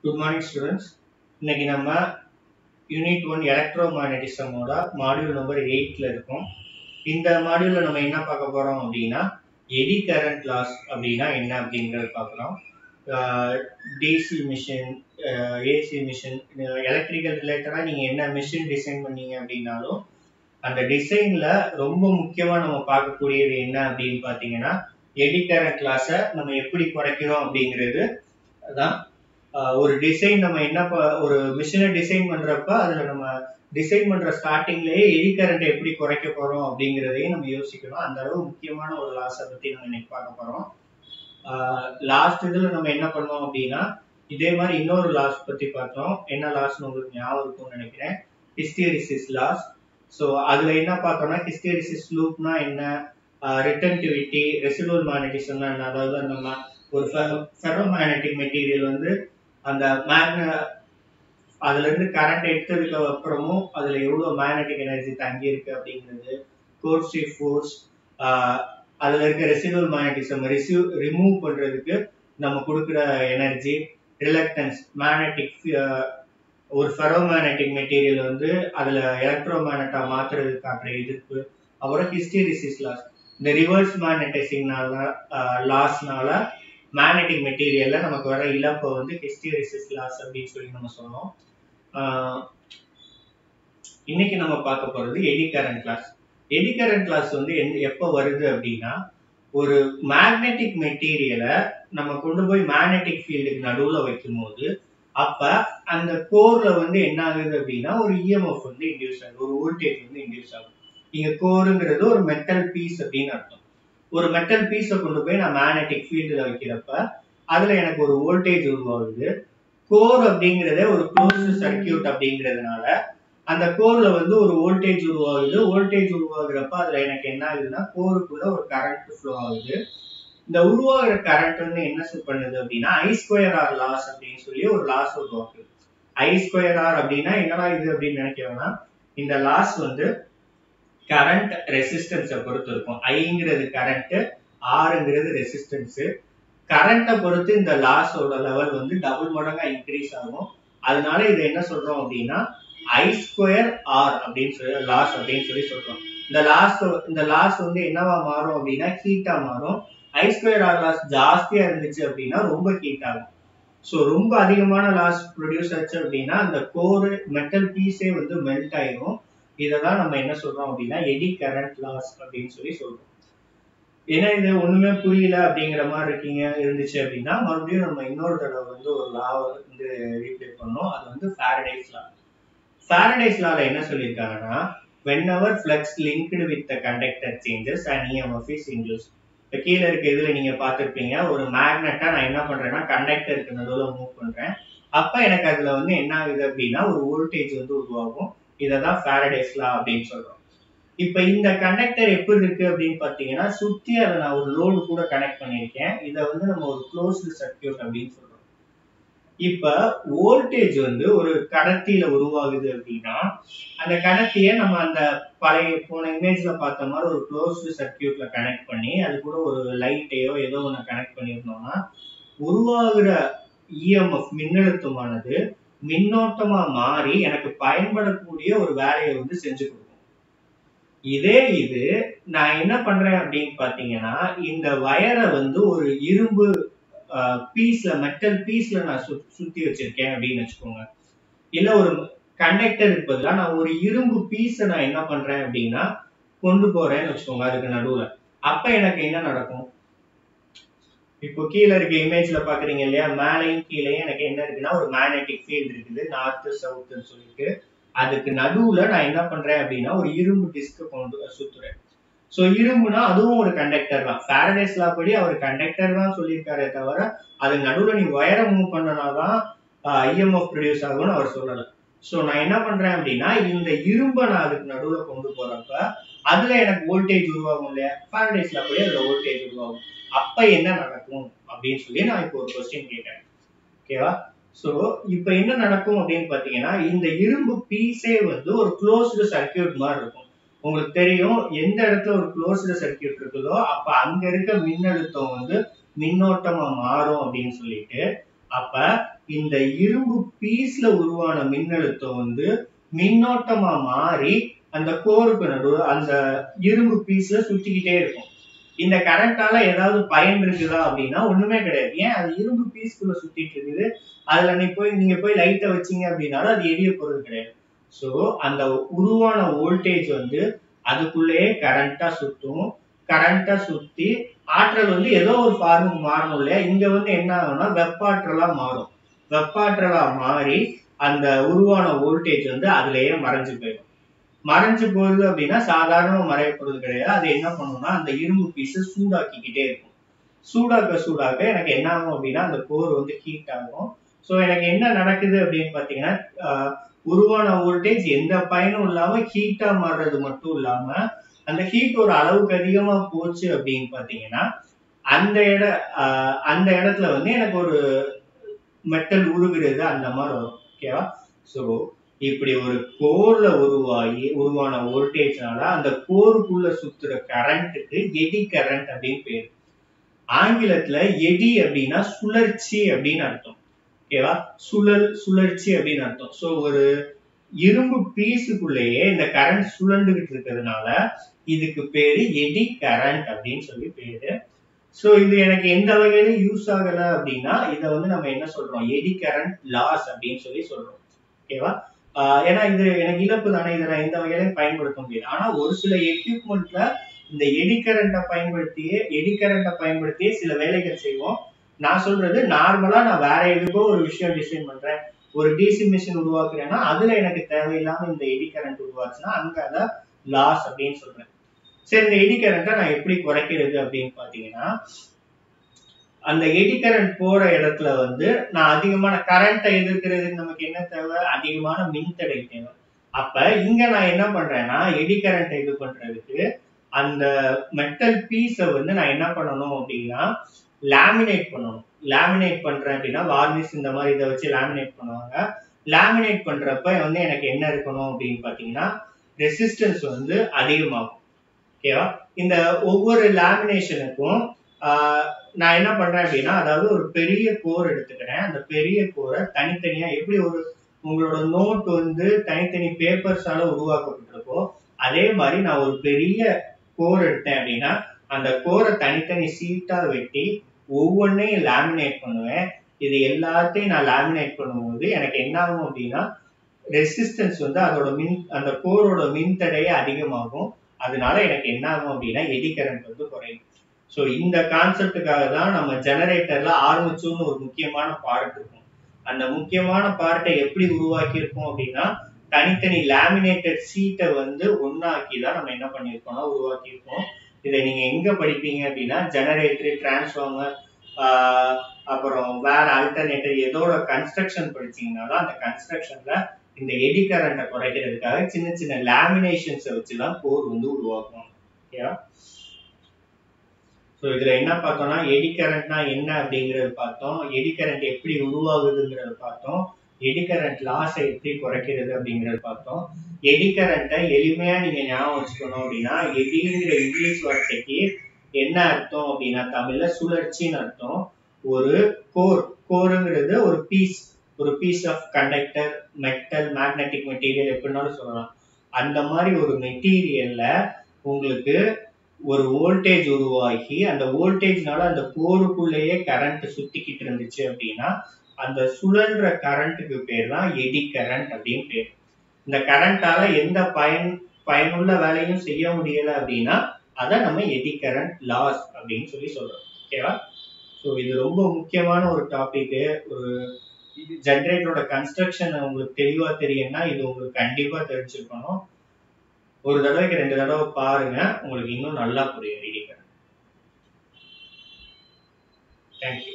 Good morning students. இன்னைக்கு நம்ம unit 1 எலக்ட்ரோமேக்னட்டிசமோட module number 8ல இருக்கோம். இந்த மாடியூல்ல நம்ம என்ன பார்க்க போறோம் அப்படின்னா எடி கரண்ட் லாஸ் அப்படின்னா என்ன அப்படிங்கறது பார்க்கலாம். DC machine, AC machine, electrical ரிலேட்டடா நீங்க என்ன மிஷின் டிசைன் பண்ணீங்க அப்படின்னாலும் அந்த டிசைன்ல ரொம்ப முக்கியமா நம்ம பார்க்கக்கூடியது என்ன அப்படின்னு பாத்தீங்கன்னா எடி கரண்ட் லாஸை நம்ம எப்படி குறைக்கிறோம் அப்படிங்கிறது தான். ஒரு டிசைன் நம்ம என்ன ஒரு மிஷினை டிசைன் பண்றப்ப அதுல நம்ம டிசைன் பண்ற ஸ்டார்டிங்லயே எடி கரண்ட் எப்படி குறைக்க போறோம் அப்படிங்கிறதையும் நம்ம யோசிக்கணும். அந்த அளவு முக்கியமான ஒரு லாஸை பத்தி நம்ம இன்னைக்கு பார்க்க போறோம். லாஸ்ட் இதுல நம்ம என்ன பண்ணோம் அப்படின்னா இதே மாதிரி இன்னொரு லாஸ் பத்தி பார்த்தோம். என்ன லாஸ்ன்னு உங்களுக்கு ஞாபகம் இருக்கும்னு நினைக்கிறேன், ஹிஸ்டெரிசிஸ் லாஸ். ஸோ அதுல என்ன பார்த்தோம்னா ஹிஸ்டெரிசிஸ் லூப்னா என்ன, ரிட்டன்டிவிட்டி, ரெசிடுவல் மேக்னட்டிசம்னா என்ன, அதாவது நம்ம ஒரு ஃபெரோமேக்னெட்டிக் மெட்டீரியல் வந்து அந்த அதுல இருந்து கரண்ட் எடுத்ததுக்கு அப்புறமும் அதுல எவ்வளவு மேக்னெட்டிக் எனர்ஜி தங்கி இருக்கு அப்படிங்கிறது, கோர்சிவ் ஃபோர்ஸ், அதுல இருக்க ரெசிடுவல் மேக்னட்டிசம் ரிமூவ் பண்றதுக்கு நம்ம கொடுக்குற எனர்ஜி, ரிலக்டன்ஸ், மேக்னெட்டிக் ஒரு ஃபெரோமேக்னெட்டிக் மெட்டீரியல் வந்து அதுல எலக்ட்ரோ மேக்னட்டா மாத்துறதுக்கு காட்டுற எதிர்ப்பு, அப்புறம் ஹிஸ்டெரிசிஸ் லாஸ். இந்த ரிவர்ஸ் மேக்னடைசிங்னால லாஸ்னால மேக்னெட்டிக் மெட்டீரியல்ல நமக்கு வர இழப்பை வந்து ஹிஸ்டெரிசிஸ் லாஸ் அப்படின்னு சொல்லி நம்ம சொன்னோம். இன்னைக்கு நம்ம பார்க்க போறது eddy current loss. Eddy current loss வந்து எப்போ வருது அப்படின்னா ஒரு மேக்னெட்டிக் மெட்டீரியலை நம்ம கொண்டு போய் மேக்னெட்டிக் ஃபீல்டுக்கு நடுவுல வைக்கும் போது அப்ப அந்த கோர்ல வந்து என்ன ஆகுது அப்படின்னா ஒரு இஎம்எஃப் வந்து இன்டியூஸ் ஆகுது, ஒரு வோல்டேஜ் வந்து இன்டியூஸ் ஆகும். இங்க கோருங்கிறது ஒரு மெட்டல் பீஸ் அப்படின்னு அர்த்தம். ஒரு மெட்டல் பீஸை கொண்டு போய் நான் மேக்னெட்டிக் ஃபீல்டுல வைக்கிறப்ப அதுல எனக்கு ஒரு வோல்டேஜ் உருவாகுது. கோர் அப்படிங்கறத ஒரு க்ளோஸ்டு சர்க்கியூட் அப்படிங்கிறதுனால அந்த கோர்ல வந்து ஒரு வோல்டேஜ் உருவாகுது. வோல்டேஜ் உருவாகுறப்ப அதுல எனக்கு என்ன ஆகுதுன்னா கோருக்குள்ள ஒரு கரண்ட் ஃப்ளோ ஆகுது. இந்த உருவாகிற கரண்ட் வந்து என்ன பண்ணுது அப்படின்னா I²R லாஸ் அப்படின்னு சொல்லி ஒரு லாஸ் உருவாக்குது. I²R அப்படின்னா என்னடா இது அப்படின்னு நினைக்கிறோம்னா இந்த லாஸ் வந்து கரண்ட் ரெசிஸ்டன்ஸை பொறுத்து இருக்கும். ஐங்கிறது கரண்ட், ஆறுங்கிறது ரெசிஸ்டன்ஸ். கரண்ட்டை பொறுத்து இந்த லாஸோட லெவல் வந்து டபுள் மடங்கா இன்க்ரீஸ் ஆகும். அதனால இதை என்ன சொல்றோம் அப்படின்னா I²R அப்படின்னு சொல்லி லாஸ் அப்படின்னு சொல்லி சொல்றோம். இந்த லாஸ் வந்து என்னவா மாறும் அப்படின்னா ஹீட்டா மாறும். I²R லாஸ் ஜாஸ்தியா இருந்துச்சு அப்படின்னா ரொம்ப ஹீட் ஆகும். ஸோ ரொம்ப அதிகமான லாஸ் ப்ரொடியூஸ் ஆச்சு அப்படின்னா அந்த கோர் மெட்டல் பீஸே வந்து மெல்ட் ஆயிரும். இததான் நம்ம என்ன சொல்றோம் அப்படின்னா எடி கரண்ட் லாஸ் அப்படின்னு சொல்லி சொல்றோம். ஏன்னா இது ஒண்ணுமே புரியல அப்படிங்கிற மாதிரி இருந்துச்சு அப்படின்னா மறுபடியும் நம்ம இன்னொரு தடவை வந்து ஒரு லா வந்து ரீப்ளே பண்ணோம். அது வந்து ஃபாரடேஸ் லா. ஃபாரடேஸ் லால என்ன சொல்லியிருக்காங்கன்னா whenever flux linked with the conductor changes an EMF is induced. இப்போ கீழே இருக்க இதுல நீங்க பார்த்துருப்பீங்க, ஒரு மேக்னெட்டா நான் என்ன பண்றேன்னா கண்டக்டருக்கு நடுவில் மூவ் பண்றேன். அப்ப எனக்கு அதுல வந்து என்ன ஆகுது அப்படின்னா ஒரு வோல்டேஜ் வந்து உருவாகும். இததான் ஃபாரடேஸ் லா அப்படின்னு சொல்றோம். இப்ப இந்த கண்டக்டர் எப்படி இருக்கு அப்படின்னு பாத்தீங்கன்னா சுத்தி அதை நான் ஒரு லோடு கூட கனெக்ட் பண்ணிருக்கேன். இதை வந்து நம்ம ஒரு க்ளோஸ்டு சர்க்கியூட் அப்படின்னு சொல்றோம். இப்ப வோல்டேஜ் வந்து ஒரு கடத்தியில உருவாகுது அப்படின்னா அந்த கடத்தியை நம்ம அந்த பழைய போன இமேஜ்ல பார்த்த மாதிரி ஒரு க்ளோஸ்டு சர்க்கியூட்ல கனெக்ட் பண்ணி அது கூட ஒரு லைட்டையோ ஏதோ ஒண்ணு கனெக்ட் பண்ணிருந்தோம்னா உருவாகிற இஎம்எஃப் மின்னழுத்தமானது மின்னோட்டமா மாறி எனக்கு பயன்படக்கூடிய ஒரு வேலையை வந்து செஞ்சு கொடுக்கும். இதே இது நான் என்ன பண்றேன் அப்படின்னு பாத்தீங்கன்னா இந்த வயரை வந்து ஒரு இரும்பு பீஸ்ல மெட்டல் பீஸ்ல நான் சுத்தி வச்சிருக்கேன் அப்படின்னு வச்சுக்கோங்க. இல்ல ஒரு கண்டக்டருக்கு பதிலா நான் ஒரு இரும்பு பீஸை நான் என்ன பண்றேன் அப்படின்னா கொண்டு போறேன்னு வச்சுக்கோங்க அதுக்கு நடுவுல. அப்ப எனக்கு என்ன நடக்கும், இப்போ கீழே இருக்க இமேஜ்ல பாக்குறீங்க இல்லையா, மேலையும் கீழேயும் எனக்கு என்ன இருக்குன்னா ஒரு மேக்னெட்டிக் ஃபீல்ட் இருக்குது, நார்த் சவுத்னு சொல்லிட்டு. அதுக்கு நடுவுல நான் என்ன பண்றேன் அப்படின்னா ஒரு இரும்பு டிஸ்க் கொண்டு சுத்துறேன். சோ இரும்புனா அதுவும் ஒரு கண்டக்டர் தான். ஃபாரடேஸ் லா படி அவர் கண்டக்டர் தான் சொல்லியிருக்காரே தவிர அது நடுவுல நீ வயரை மூவ் பண்ணனாதான் இஎம்எஃப் ப்ரொடியூஸ் ஆகும்னு அவர் சொல்லல. சோ நான் என்ன பண்றேன் அப்படின்னா இந்த இரும்பை நான் அதுக்கு நடுவுல கொண்டு போறப்ப அதுல எனக்கு வோல்டேஜ் உருவாகும் இல்லையா, ஃபாரடேஸ் லா படி அதுல வோல்டேஜ் உருவாகும். அப்ப என்ன நடக்கும் அப்படின்னு சொல்லி நான் இப்போ ஒரு கொஸ்டின் கேட்டேன். ஓகேவா? சோ இப்ப என்ன நடக்கும் அப்படின்னு பாத்தீங்கன்னா இந்த இரும்பு பீஸே வந்து ஒரு க்ளோஸ்டு சர்க்கியூட் மாதிரி இருக்கும். உங்களுக்கு தெரியும் எந்த இடத்துல ஒரு க்ளோஸ்டு சர்க்கியூட் இருக்குதோ அப்ப அங்க இருக்க மின்னழுத்தம் வந்து மின்னோட்டமா மாறும் அப்படின்னு சொல்லிட்டு அப்ப இந்த இரும்பு பீஸ்ல உருவான மின்னழுத்தம் வந்து மின்னோட்டமா மாறி அந்த கோருக்கு நடுவு அந்த இரும்பு பீஸ்ல சுத்திக்கிட்டே இருக்கும். இந்த கரண்டால ஏதாவது பயன் இருக்குதா அப்படின்னா ஒண்ணுமே கிடையாது. ஏன் அது இரும்பு பீஸ்குள்ள சுத்திட்டு இருக்குது. அதுல நீங்க போய் லைட்டை வச்சீங்க அப்படின்னாலும் அது எரிய போறது கிடையாது. சோ அந்த உருவான வோல்டேஜ் வந்து அதுக்குள்ளேயே கரண்டா சுத்தும். கரண்டா சுத்தி ஆற்றல் வந்து ஏதோ ஒரு ஃபார்முக்கு மாறணும் இல்லையா? இங்க வந்து என்ன ஆகும்னா வெப்பாற்றலா மாறும். வெப்பாற்றலா மாறி அந்த உருவான வோல்டேஜ் வந்து அதுலயே மறைஞ்சு போயிடும். மறைஞ்சு போகுது அப்படின்னா சாதாரணமா மறைய போறது கிடையாது. அது என்ன பண்ணும்னா அந்த இரும்பு பீஸை சூடாக்கிக்கிட்டே இருக்கும். சூடாக்க எனக்கு என்ன ஆகும் அப்படின்னா அந்த கோர் வந்து ஹீட் ஆகும். ஸோ எனக்கு என்ன நடக்குது அப்படின்னு பாத்தீங்கன்னா உருவான வோல்டேஜ் எந்த பயனும் இல்லாம ஹீட்டா மாறுறது மட்டும் இல்லாம அந்த ஹீட் ஒரு அளவுக்கு அதிகமா போச்சு அப்படின்னு பாத்தீங்கன்னா அந்த இடத்துல வந்து எனக்கு ஒரு மெட்டல் உருகுறது அந்த மாதிரி வரும். ஓகேவா? ஸோ இப்படி ஒரு கோர்ல உருவான வோல்டேஜ்னால அந்த கோருக்குள்ள சுத்துற கரண்ட்டுக்கு எடி கரண்ட் அப்படின்னு பேரு. ஆங்கிலத்துல எடி அப்படின்னா சுழற்சி அப்படின்னு அர்த்தம். ஓகேவா? சுழற்சி அப்படின்னு அர்த்தம். சோ ஒரு இரும்பு பீஸுக்குள்ளேயே இந்த கரண்ட் சுழண்டுகிட்டு இருக்கிறதுனால இதுக்கு பேரு எடி கரண்ட் அப்படின்னு சொல்லி பேரு. சோ இது எனக்கு எந்த வகையில யூஸ் ஆகல அப்படின்னா இதை வந்து நம்ம என்ன சொல்றோம், எடி கரண்ட் லாஸ் அப்படின்னு சொல்லி சொல்றோம். ஓகேவா? ஏன்னா இது எனக்கு இழப்பு தானே, இதை நான் எந்த வகையிலையும் பயன்படுத்த முடியாது. ஆனா ஒரு சில எக்யூப்மெண்ட்ல இந்த எடி கரண்ட்டை பயன்படுத்தியே சில வேலைகள் செய்வோம். நான் சொல்றது நார்மலா நான் வேற எதுக்கோ ஒரு விஷயம் டிசைன் பண்றேன், ஒரு டிசி மிஷின் உருவாக்குறேன்னா அதுல எனக்கு தேவையில்லாம இந்த எடி கரண்ட் உருவாச்சுன்னா அங்க அதை லாஸ் அப்படின்னு சொல்றேன். சரி, இந்த எடி கரண்ட்டை நான் எப்படி குறைக்கிறது அப்படின்னு பாத்தீங்கன்னா அந்த எடி கரண்ட் போற இடத்துல வந்து நான் அதிகமான கரண்ட்டை எதிர்க்கிறதுக்கு நமக்கு என்ன தேவை, அதிகமான மின்தடை தேவை. அப்ப இங்க நான் என்ன பண்றேன்னா எடி கரண்ட்டை இது பண்றதுக்கு அந்த மெட்டல் பீஸை வந்து நான் என்ன பண்ணணும் அப்படின்னா லேமினேட் பண்ணணும். லேமினேட் பண்றேன் அப்படின்னா வார்னிஷ் இந்த மாதிரி இதை வச்சு லேமினேட் பண்ணுவாங்க. லேமினேட் பண்றப்ப வந்து எனக்கு என்ன இருக்கணும் அப்படின்னு பாத்தீங்கன்னா ரெசிஸ்டன்ஸ் வந்து அதிகமாகும். ஓகேவா? இந்த ஒவ்வொரு லேமினேஷனுக்கும் நான் என்ன பண்றேன் அப்படின்னா அதாவது ஒரு பெரிய கோர் எடுத்துக்கிறேன். அந்த பெரிய கோரை தனித்தனியா எப்படி ஒரு உங்களோட நோட் வந்து தனித்தனி பேப்பர்ஸால உருவாக்கப்பட்டிருக்கோ அதே மாதிரி நான் ஒரு பெரிய கோர் எடுத்தேன் அப்படின்னா அந்த கோரை தனித்தனி சீட்டா வெட்டி ஒவ்வொன்றையும் லேமினேட் பண்ணுவேன். இது எல்லாத்தையும் நான் லேமினேட் பண்ணும்போது எனக்கு என்ன ஆகும் அப்படின்னா ரெசிஸ்டன்ஸ் வந்து அந்த கோரோட மின்தடையே அதிகமாகும். அதனால எனக்கு என்ன ஆகும் அப்படின்னா எடி கரண்ட் வந்து குறையும். ஸோ இந்த கான்செப்டுக்காக தான் நம்ம ஜெனரேட்டர்ல ஆர்மேச்சர்னு ஒரு முக்கியமான பார்ட் இருக்கும். அந்த முக்கியமான பார்ட்டை எப்படி உருவாக்கியிருக்கோம் அப்படின்னா தனித்தனி லேமினேட்டட் சீட்டை வந்து ஒன்னாக்கி தான் நம்ம என்ன பண்ணியிருக்கோம்னா உருவாக்கியிருக்கோம். இதை நீங்க எங்க படிப்பீங்க அப்படின்னா ஜெனரேட்டர், டிரான்ஸ்ஃபார்மர், அப்புறம் வேற ஆல்டர்னேட்டர் எதோட கன்ஸ்ட்ரக்ஷன் படிச்சீங்கன்னாலும் அந்த கன்ஸ்ட்ரக்ஷன்ல இந்த எடி கரண்ட்டை குறைக்கிறதுக்காக சின்ன சின்ன லேமினேஷன்ஸை வச்சுதான் கோர் வந்து உருவாக்கும். ஓகேவா? ஸோ இதுல என்ன பார்த்தோம்னா எடி கரண்ட்னா என்ன அப்படிங்கறது பார்த்தோம், எடி கரண்ட் எப்படி உருவாகுதுங்கிறத பார்த்தோம், எடி கரண்ட் லாஸை எப்படி குறைக்கிறது அப்படிங்கறது பார்த்தோம். எடி கரண்ட்டை எளிமையா நீங்க ஞாபகம் வச்சுக்கணும் அப்படின்னா எடிங்கிற இங்கிலீஷ் வார்த்தைக்கு என்ன அர்த்தம் அப்படின்னா தமிழ்ல சுழற்சின்னு அர்த்தம். ஒரு கோருங்கிறது ஒரு piece of conductor, metal, magnetic material எப்படின்னாலும் சொல்லலாம். அந்த மாதிரி ஒரு மெட்டீரியல்ல உங்களுக்கு ஒரு வோல்டேஜ் உருவாகி அந்த வோல்டேஜ்னால அந்த கோருக்குள்ளேயே கரண்ட் சுத்திக்கிட்டு இருந்துச்சு அப்படின்னா அந்த சுழன்ற கரண்ட்டுக்கு பேர் தான் எடி கரண்ட் அப்படின்னு பேர். இந்த கரண்டால எந்த பயனுள்ள வேலையும் செய்ய முடியல அப்படின்னா அதை நம்ம எடி கரண்ட் லாஸ் அப்படின்னு சொல்லி சொல்றோம். ஓகேவா? ஸோ இது ரொம்ப முக்கியமான ஒரு டாபிக். ஒரு ஜெனரேட்டரோட கன்ஸ்ட்ரக்ஷன் உங்களுக்கு தெளிவா தெரியும்னா இது உங்களுக்கு கண்டிப்பா தெரிஞ்சிருக்கணும். ஒரு தடவைக்கு 2 தடவை பாருங்க, உங்களுக்கு இன்னும் நல்லா புரியும் எடி கரண்ட். தேங்க்யூ.